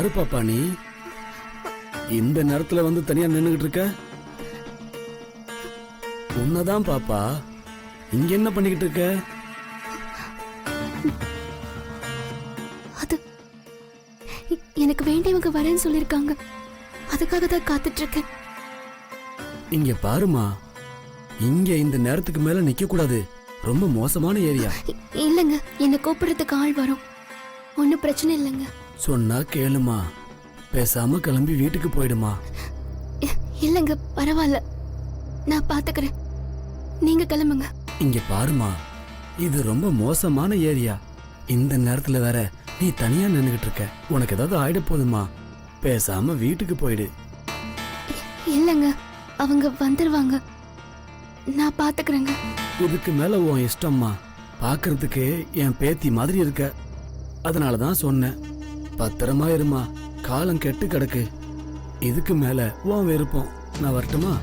யாரு பாப்பா நீ? இந்த நேரத்துல வந்து தனியா நின்னுகிட்டு இருக்க? உன்னதான் பாப்பா. இங்க என்ன பண்ணிக்கிட்டு இருக்க? அது எனக்கு வேண்டியவங்க வரேன்னு சொல்லிருக்காங்க. அதுக்காக தான் காத்துட்டு இருக்கேன். இங்க பாருமா, இங்க இந்த நேரத்துக்கு மேல நிக்க கூடாது. ரொம்ப மோசமான ஏரியா. இல்லங்க, என்ன கூப்பிடுறதுக்கு ஆள் வரும். ஒன்னும் பிரச்சனை இல்லைங்க. சொன்னா கேளுமா, பேசாம கிளம்பி வீட்டுக்கு போயிடுமா. இல்லங்க, பரவாயில்ல, நான் பாத்துக்கிறேன். நீங்க கிளம்புங்க. இங்க பாருமா, இது ரொம்ப மோசமான ஏரியா. இந்த நேரத்துல வேற நீ தனியா நின்னுகிட்டு இருக்க. உனக்கு ஏதாவது ஆயிட போதுமா. பேசாம வீட்டுக்கு போயிடு. இல்லங்க, அவங்க வந்துருவாங்க. நான் பாத்துக்கிறேங்க. இதுக்கு மேல உன் இஷ்டம்மா. பாக்குறதுக்கு என் பேத்தி மாதிரி இருக்க. அதனாலதான் சொன்னேன், பத்திரமா இருமா. காலம் கெட்டு கிடக்கு. இதுக்கு மேல உன் விருப்பம். நான் வரட்டுமா?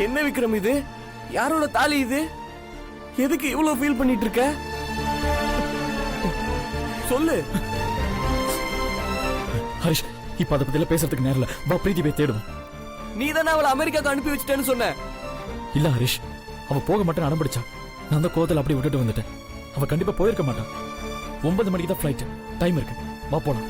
என்ன விக்ரம் இது? யாரோட தாலி இது? எதுக்கு இவ்வளவு ஃபீல் பண்ணிட்டு இருக்க? சொல்லு. ஹரிஷ், இப்ப அதை பத்தில பேசுறதுக்கு நேரில் வா, பிரீத்தி போய் தேடுவோம். நீ தானே அவளை அமெரிக்காவுக்கு அனுப்பி வச்சுட்டேன்னு சொன்ன. இல்ல ஹரிஷ், அவ போக மாட்டேன்னு அடம்பிடிச்சா. நான் அந்த கோவத்தில் அப்படி விட்டுட்டு வந்துட்டேன். அவ கண்டிப்பா போயிருக்க மாட்டான். 9 மணிக்கு தான் ஃபிளைட். டைம் இருக்கு, வா போலாம்.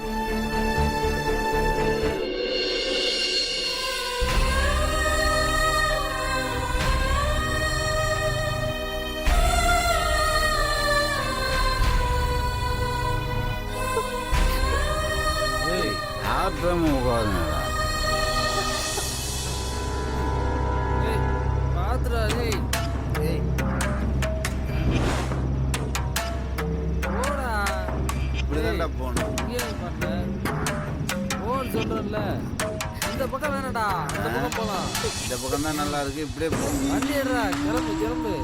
இந்த பக்கம் வேணாடா, இந்த பக்கம் போலாம். இந்த பக்கம் தான் நல்லா இருக்கு. இப்படியே பண்ணிடுறா. கிளம்பு கிளம்பு.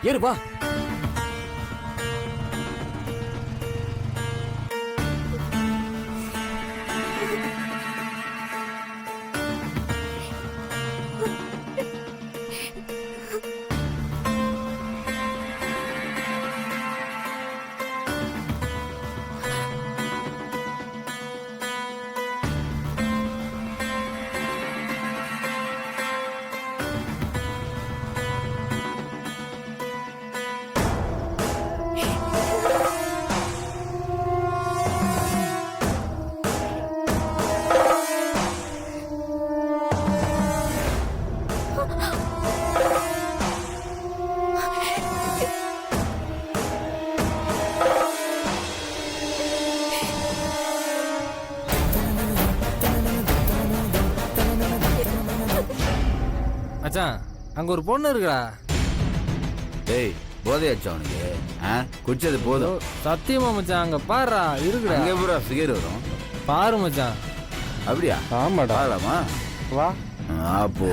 ஏறு வா. மச்சான், அங்க ஒரு பொண்ணு இருக்குடா. டேய், போதையாச்சா அவனுக்கு? குடிச்சது போதும். சத்தியமா மச்சான், அங்க பாருடா, இருக்குடா. அங்கே பூரா ஃபிகர் வரும். பாரு மச்சான். அப்படியா? ஆமாடா. பாலாமா? வா. அப்போ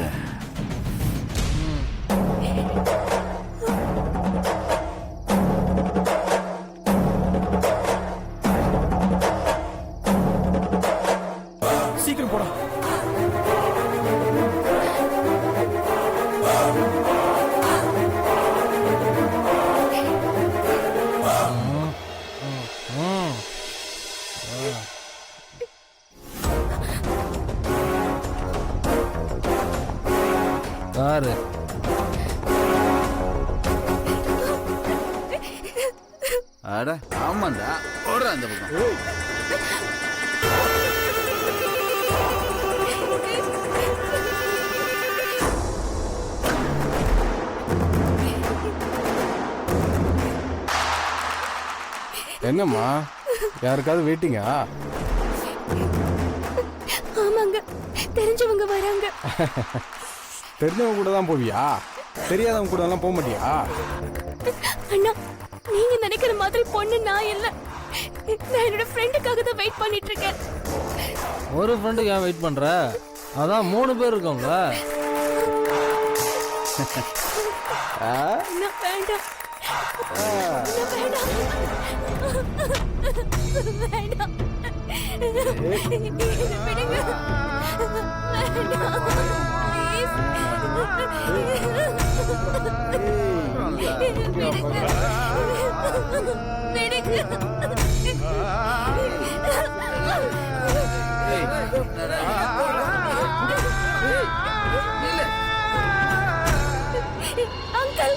பாரு. அட ஆமாண்டா, ஓடுற அந்த பக்கம். என்னம்மா, யாருக்காவது வெயிட்டிங்கா? ஆமாங்க, தெரிஞ்சவங்க வராங்க. தெரிஞ்சவங்க கூட தான் போவியா? தெரியாதவங்க கூட எல்லாம் போக மாட்டியா? அண்ணா, நீங்க நினைக்கிற மாதிரி பொண்ணு நான் இல்ல. நான் என்னோட ஃப்ரெண்டுக்காக தான் வெயிட் பண்ணிட்டு இருக்கேன். ஒரு ஃப்ரெண்டுக்கு ஏன் வெயிட் பண்ற? அதான் 3 பேர் இருக்கோங்க. அண்ணா, வேண்டாம். அண்ணா, வேண்டாம். வேண்டாம். விடுங்க. வேண்டாம். Please. அங்கிள்,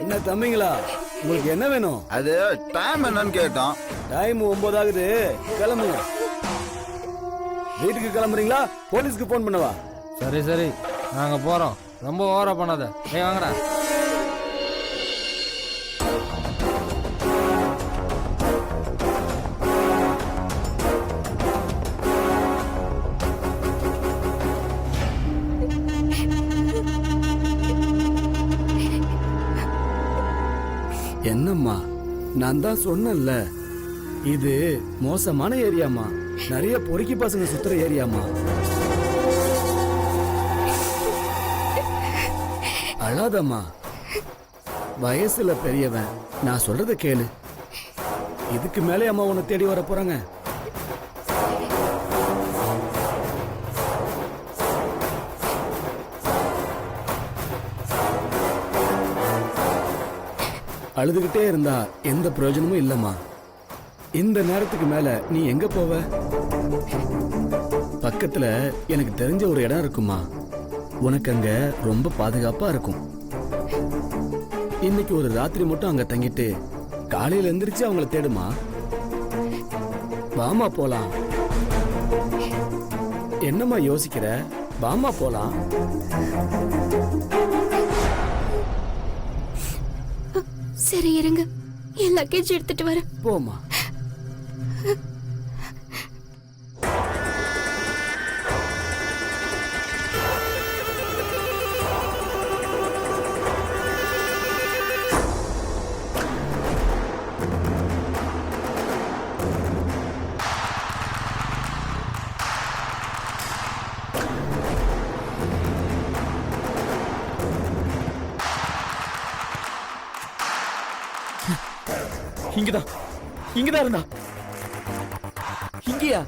என்ன தம்பிங்களா, உங்களுக்கு என்ன வேணும்? அது டைம் என்னன்னு கேட்டோம். டைம் 9 ஆகுது, கிளம்புங்க. வீட்டுக்கு கிளம்புறீங்களா? போலீஸ்க்கு போன் பண்ணவா? சரி சரி, நாங்க போறோம். ரொம்ப ஓவரா பண்ணாத. ஏய் வாங்கடா. என்னம்மா, நான் தான் சொன்னேன்ல, இது மோசமான ஏரியாமா, நிறைய பொறுக்கி பசங்க சுத்துற ஏரியாமா. அழாதம்மா, வயசுல பெரியவன், நான் சொல்றத கேளு. இதுக்கு மேலே அம்மா உன்னை தேடி வர போறாங்க. அழுதுகிட்டே இருந்தா எந்த பிரயோஜனமும் இல்லம்மா. இந்த நேரத்துக்கு மேல நீ எங்க போவ? பக்கத்துல எனக்கு தெரிஞ்ச ஒரு இடம் இருக்குமா, உனக்கு அங்க ரொம்ப பாதுகாப்பா இருக்கும். இன்னைக்கு ஒரு ராத்திரி மட்டும் அங்க தங்கிட்டு காலையில எந்திரிச்சு அவங்கள தேடுமா. வாமா போலாம். என்னம்மா யோசிக்கிற? வாமா போலாம். சரி இருங்க, என் லக்கேஜ் எடுத்துட்டு வரேன். போமா. இங்கதான் இருந்தா. இங்கயா?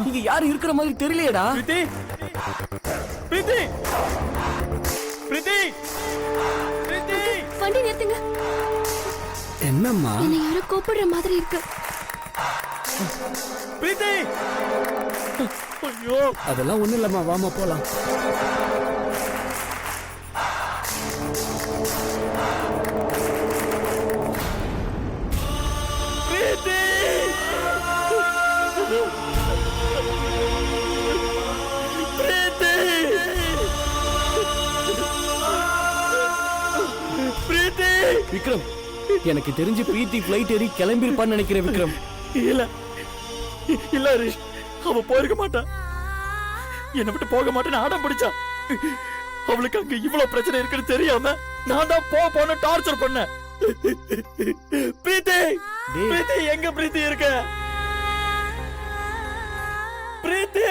இங்க யாரும் இருக்கிற மாதிரி தெரியலையடா. பிரீத்தி, பிரீத்தி, பிரீத்தி, பிரீத்தி. வண்டி நிறுத்துங்க. என்னம்மா? என்னை யாரோ கூப்பிடுற மாதிரி இருக்கு. பிரீத்தி. ஐயோ, அதெல்லாம் ஒண்ணு இல்லம்மா, வாமா போலாம். பிரீத்தி. பிரீத்தி. பிரீத்தி. விக்ரம், எனக்கு தெரிஞ்சு பிரீத்தி பிளைட் ஏறி கிளம்பிருப்பான்னு நினைக்கிறேன். விக்ரம், இல்ல இல்ல ஹரிஷ், அவ போயிருக்க மாட்டா. என்னை விட்டு போக மாட்டேன்னு ஆடம் பிடிச்சா. அவளுக்கு அங்க இவ்வளவு பிரச்சனை இருக்குன்னு தெரியாம நான் தான் போன டார்ச்சர் பண்ணேன். பிரீத்தி, பிரீத்தி, எங்க பிரீத்தி இருக்க? பிரீத்தி.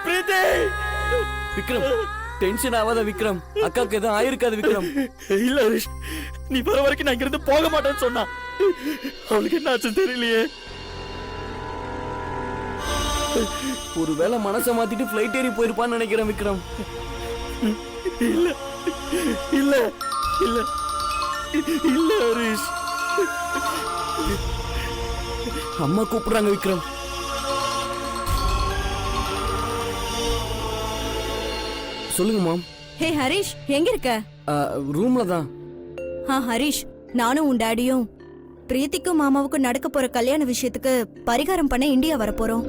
பிரீத்தி. விக்ரம், டென்ஷன் ஆகாத விக்ரம். அக்காக்கு எதுவும் ஆயிருக்காது விக்ரம். இல்ல ஹரிஷ், நீ வர வரைக்கும் நான் இங்கிருந்து போக மாட்டேன்னு சொன்னா. அவளுக்கு என்ன ஆச்சுன்னு தெரியலையே. ஒருவேளை மனசை மாத்திட்டு பிளைட் ஏறி போயிருப்பான்னு நினைக்கிறேன் விக்ரம். இல்ல இல்ல இல்ல இல்ல ஹரிஷ். அம்மா கூப்பிடுறாங்க விக்ரம். சொல்லுங்க மாம். ஹே ஹரிஷ், எங்க இருக்க? ரூம்ல தான். ஹரிஷ், நானும் உன் டாடியும் பிரீத்திக்கும் மாமாவுக்கும் நடக்க போற கல்யாண விஷயத்துக்கு பரிகாரம் பண்ண இந்தியா வரப்போறோம்.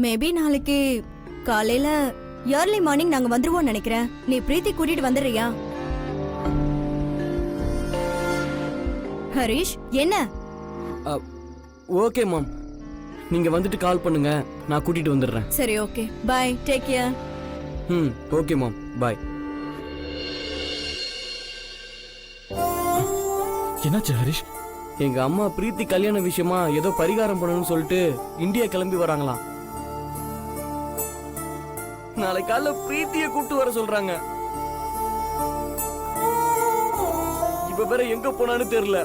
மேபி நாளைக்கு காலையில ஏர்லி மார்னிங் நாங்க வந்துருவோம் நினைக்கிறேன். நீ பிரீத்தி கூட்டிட்டு வந்துடுறியா? ஹரிஷ், என்ன? ஓகே மாம், நீங்க வந்துட்டு கால் பண்ணுங்க, நான் கூட்டிட்டு வந்துடுறேன். சரி, okay, bye, take care. Okay mom, bye. என்னாச்சு ஹரிஷ்? எங்க அம்மா பிரீத்தி கல்யாண விஷயமா ஏதோ பரிகாரம் பண்ணணும்னு சொல்லிட்டு இந்தியா கிளம்பி வராங்களாம். நாளை காலைல பிரீத்திய கூப்பிட்டு வர சொல்றாங்க. இப்ப வேற எங்க போனான்னு தெரியல.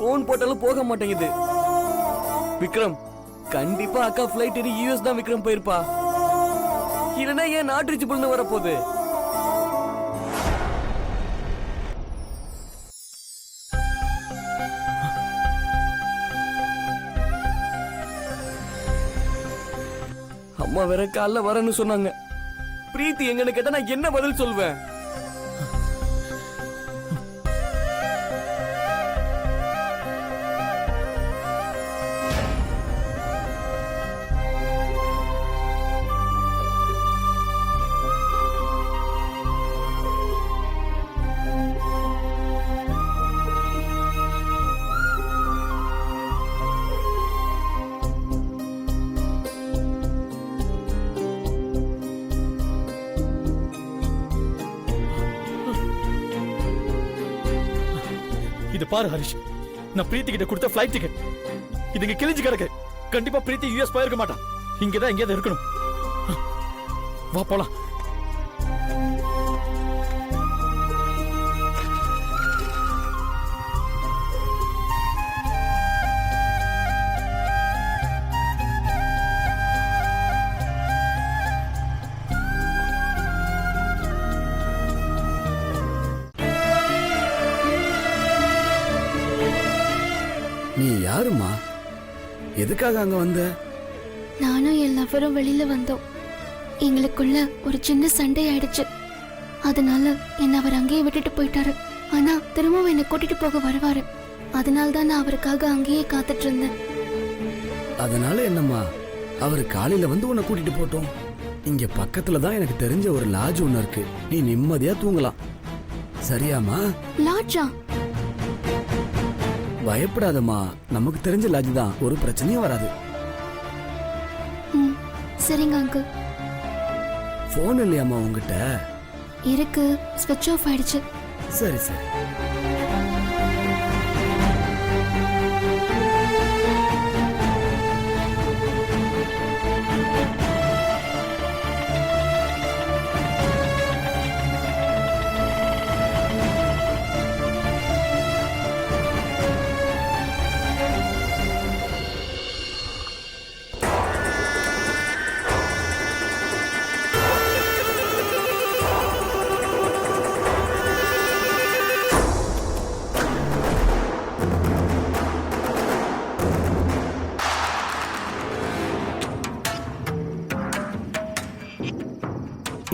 போன் போட்டாலும் போக மாட்டேங்குது. விக்ரம், கண்டிப்பா அக்கா பிளைட் ஏறி யூஎஸ் தான் விக்ரம் போயிருப்பா. இல்லனா ஏன் நாட் ரீச்சபிள்னு வரப்போகுது. அம்மா வேற காலைல வரேன்னு சொன்னாங்க. பிரீத்தி எங்கன்னு கேட்டா நான் என்ன பதில் சொல்வேன்? இது பாரு ஹரிஷ், நான் பிரீத்தி கிட்ட கொடுத்த ஃளைட் டிக்கெட் இதுங்க கிழிஞ்சு கிடக்கு. கண்டிப்பா பிரீத்தி யூஎஸ் போயிருக்க மாட்டான். இங்கதான் எங்கேயாவது இருக்கணும். வா போலாம். நீ யாருமா? எதுக்காக அங்க வந்த? நானும் என் லவரும் வெளியில வந்தோம். எங்களுக்குள்ள ஒரு சின்ன சண்டை ஆயிடுச்சு. அதனால என்ன அவர் அங்கேயே விட்டுட்டு போயிட்டாரு. ஆனா திரும்பவும் என்னை கூட்டிட்டு போக வருவாரு. அதனால தான் நான் அவருக்காக அங்கேயே காத்துட்டு இருந்தேன். அதனால என்னம்மா, அவர் காலையில வந்து உன்னை கூட்டிட்டு போட்டோம். இங்க பக்கத்துல தான் எனக்கு தெரிஞ்ச ஒரு லாட்ஜ் ஒண்ணு இருக்கு. நீ நிம்மதியா தூங்கலாம். சரியாமா? லாட்ஜா? பயப்படாதம்மா, நமக்கு தெரிஞ்ச லாட்ஜ் தான், ஒரு பிரச்சனையும் வராது. சரிங்க அங்கிள். போன் இல்லையாம்மா உங்ககிட்ட? இருக்கு, ஸ்விட்ச் ஆஃப் ஆயிடுச்சு. சரி சரி.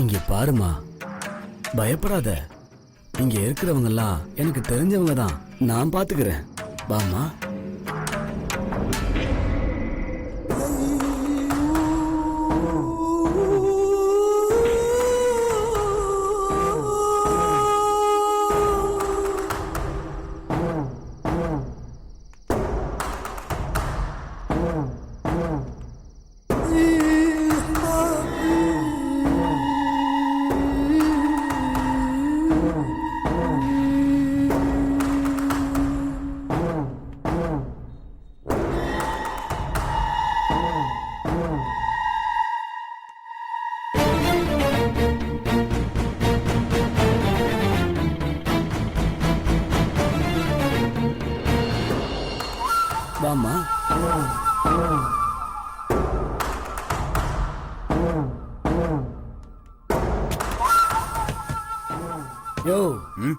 இங்க பாருமா, பயப்படாத. இங்க இருக்கிறவங்க எல்லாம் எனக்கு தெரிஞ்சவங்க தான், நான் பாத்துக்கிறேன். வாமா. வாமா. யோ ம்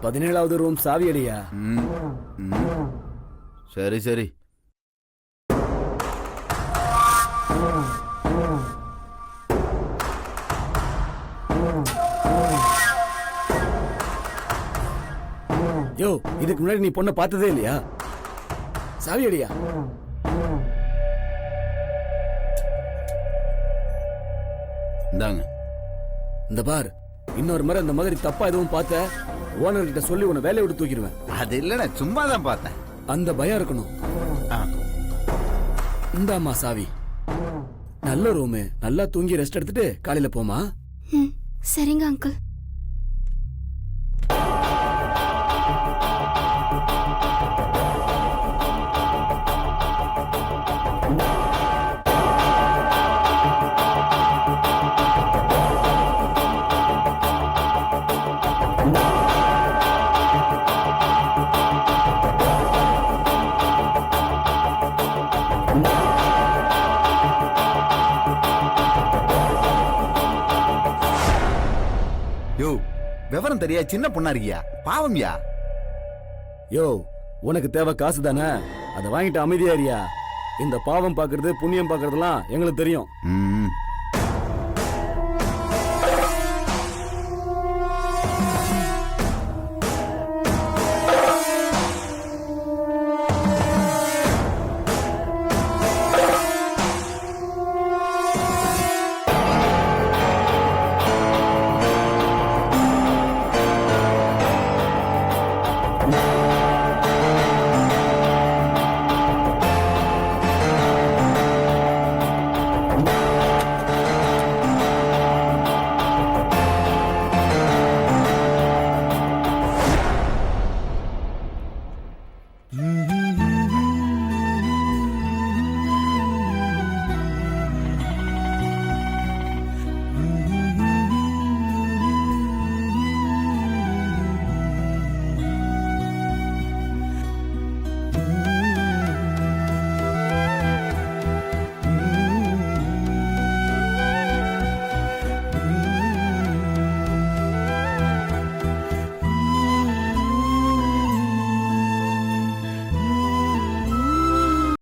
17வது ரூம் சாவி அடியா. ம் ம். சரி சரி. யோ இதுக்கு முன்னாடி நீ பொண்ணை பார்த்ததே இல்லையா? சாவி அடியா. இந்தாங்க. இந்த பார், இன்னொரு முறை இந்த மாதிரி தப்பா எதுவும் பார்த்த ஓனர் கிட்ட சொல்லி உன்னை வேலையை விட்டு தூக்கிடுவேன். அது இல்லைண்ணே, சும்மா தான் பார்த்தேன். அந்த பயம் இருக்கணும். ஆ. இந்தாம்மா சாவி. நல்ல ரூமு, நல்லா தூங்கி ரெஸ்ட் எடுத்துட்டு காலையில போமா. ம் சரிங்க அங்கிள். யோ விவரம் தெரியா, சின்ன பொண்ணா இருக்கியா, பாவம்யா. யோ உனக்கு தேவை காசு தானே, அதை வாங்கிட்டு அமைதியாரியா. இந்த பாவம் பாக்குறது புண்ணியம் பாக்குறதுலாம் எங்களுக்கு தெரியும். ம்